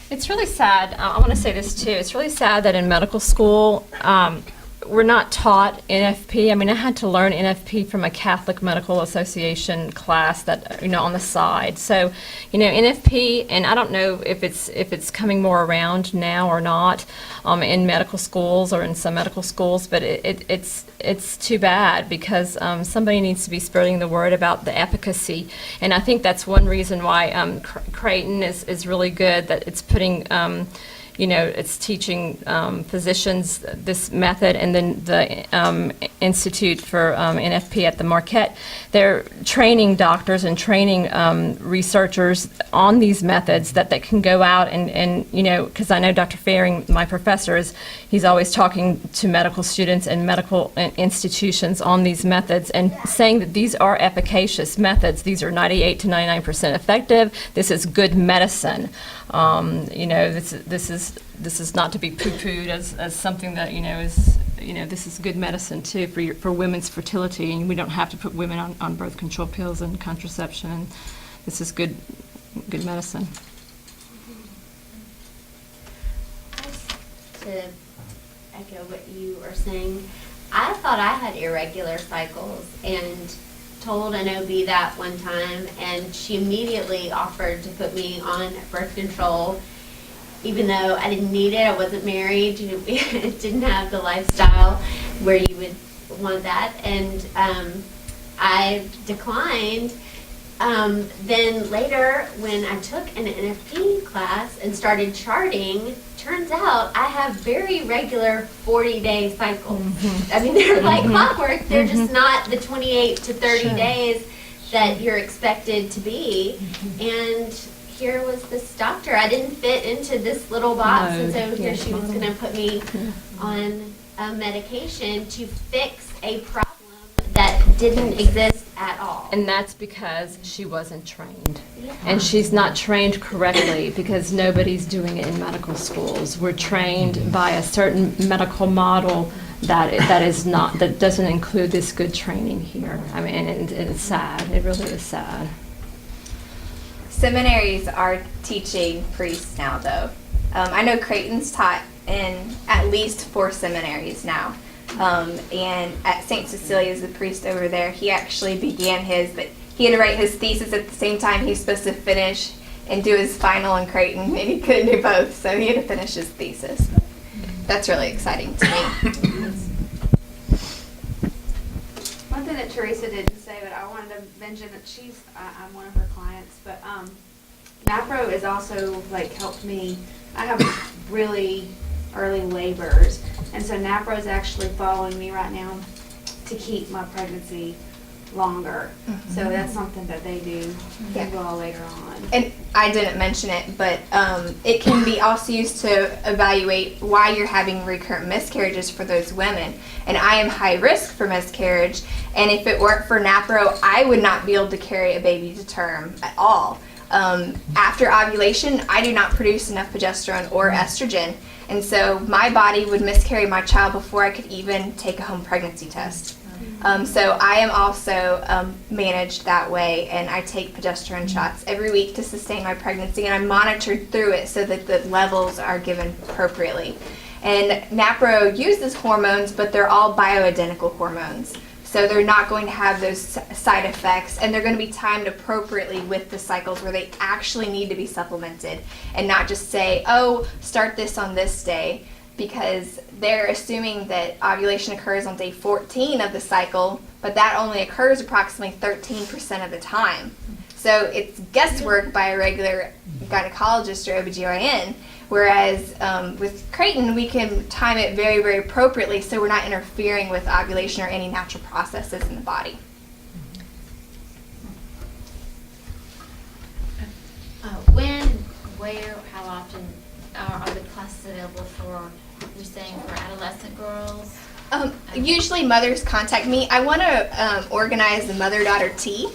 It's really sad. I want to say this too. It's really sad that in medical school, we're not taught NFP. I mean, I had to learn NFP from a Catholic Medical Association class that, on the side. So, NFP, and I don't know if it's coming more around now or not in medical schools or in some medical schools, but it's too bad because somebody needs to be spreading the word about the efficacy. And I think that's one reason why Creighton is really good, that it's putting it's teaching physicians this method, and then the Institute for NFP at the Marquette, they're training doctors and training researchers on these methods that they can go out and because I know Dr. Faring, my professor, he's always talking to medical students and medical institutions on these methods and saying that these are efficacious methods. These are 98 to 99% effective. This is good medicine. This is not to be poo-pooed as something that is this is good medicine too for women's fertility, and we don't have to put women on birth control pills and contraception. And this is good medicine. To echo what you are saying, I thought I had irregular cycles and told an OB that one time, and she immediately offered to put me on birth control, even though I didn't need it. I wasn't married, didn't have the lifestyle where you would want that, and I declined. Then later, when I took an NFP class and started charting, turns out I have very regular 40-day cycles. Mm-hmm. I mean, they're like clockwork. They're just not the 28 to 30 days that you're expected to be. And here was this doctor. I didn't fit into this little box, and so here she was going to put me on a medication to fix a problem that didn't exist at all. And that's because she wasn't trained. Yeah. And she's not trained correctly because nobody's doing it in medical schools. We're trained by a certain medical model that doesn't include this good training here. I mean, and it's sad. It really is sad. Seminaries are teaching priests now, though. I know Creighton's taught in at least 4 seminaries now. And at St. Cecilia's, the priest over there, he actually began his, but he had to write his thesis at the same time he was supposed to finish and do his final in Creighton, and he couldn't do both, so he had to finish his thesis. That's really exciting to me. One thing that Teresa didn't say, but I wanted to mention that I'm one of her clients, but NAPRO has also helped me. I have really early labors, and so NAPRO is actually following me right now to keep my pregnancy longer. Mm-hmm. So that's something that they do as well later on. And I didn't mention it, but it can be also used to evaluate why you're having recurrent miscarriages for those women. And I am high risk for miscarriage, and if it weren't for NAPRO, I would not be able to carry a baby to term at all. After ovulation, I do not produce enough progesterone or estrogen, and so my body would miscarry my child before I could even take a home pregnancy test. So I am also managed that way, and I take progesterone shots every week to sustain my pregnancy, and I'm monitored through it so that the levels are given appropriately. And NAPRO uses hormones, but they're all bioidentical hormones. So they're not going to have those side effects, and they're going to be timed appropriately with the cycles where they actually need to be supplemented, and not just say, oh, start this on this day, because they're assuming that ovulation occurs on day 14 of the cycle, but that only occurs approximately 13% of the time. So it's guesswork by a regular gynecologist or OBGYN, whereas with Creighton, we can time it very, very appropriately so we're not interfering with ovulation or any natural processes in the body. When, where, how often are the classes available for, you're saying, for adolescent girls? Usually mothers contact me. I want to organize the mother-daughter tea.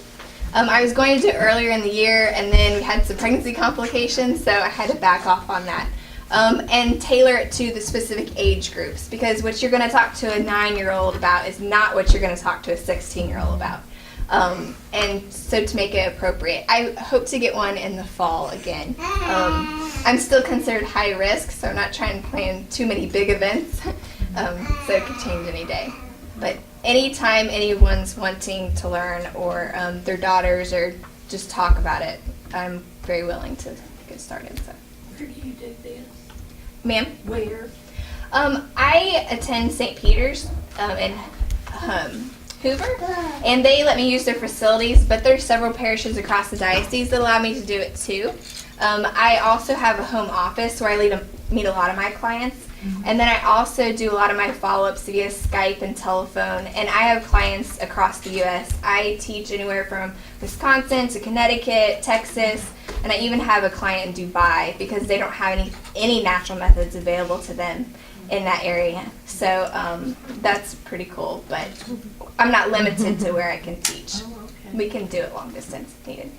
I was going to do it earlier in the year, and then we had some pregnancy complications, so I had to back off on that. And tailor it to the specific age groups, because what you're going to talk to a 9-year-old about is not what you're going to talk to a 16-year-old about. And so to make it appropriate, I hope to get one in the fall again. I'm still considered high risk, so I'm not trying to plan too many big events. So it could change any day. But anytime anyone's wanting to learn, or their daughters, or just talk about it, I'm very willing to get started. So. Where do you do this? Ma'am? Where? I attend St. Peter's in Hoover, and they let me use their facilities, but there's several parishes across the diocese that allow me to do it too. I also have a home office where I meet a lot of my clients, and then I also do a lot of my follow-ups via Skype and telephone, and I have clients across the U.S. I teach anywhere from Wisconsin to Connecticut, Texas, and I even have a client in Dubai because they don't have any natural methods available to them in that area. So that's pretty cool, but I'm not limited to where I can teach. Oh, okay. We can do it long distance if needed.